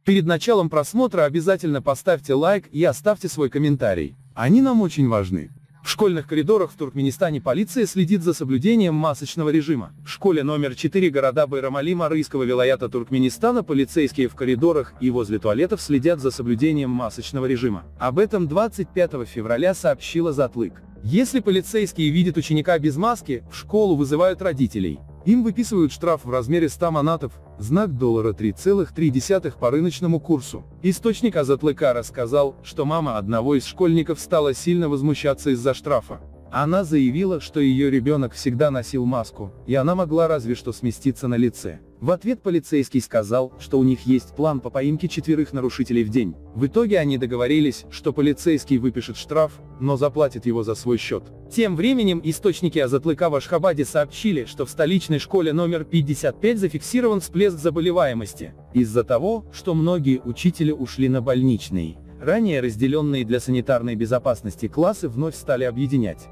Перед началом просмотра обязательно поставьте лайк и оставьте свой комментарий. Они нам очень важны. В школьных коридорах в Туркменистане полиция следит за соблюдением масочного режима. В школе номер 4 города Байрамали Марийского вилаята Туркменистана полицейские в коридорах и возле туалетов следят за соблюдением масочного режима. Об этом 25 февраля сообщила Затлык. Если полицейские видят ученика без маски, в школу вызывают родителей. Им выписывают штраф в размере 100 манатов, знак доллара 3,3 по рыночному курсу. Источник Азатлыка рассказал, что мама одного из школьников стала сильно возмущаться из-за штрафа. Она заявила, что ее ребенок всегда носил маску, и она могла разве что сместиться на лице. В ответ полицейский сказал, что у них есть план по поимке 4 нарушителей в день. В итоге они договорились, что полицейский выпишет штраф, но заплатит его за свой счет. Тем временем источники Азатлыка в Ашхабаде сообщили, что в столичной школе номер 55 зафиксирован всплеск заболеваемости, из-за того, что многие учителя ушли на больничный. Ранее разделенные для санитарной безопасности классы вновь стали объединять.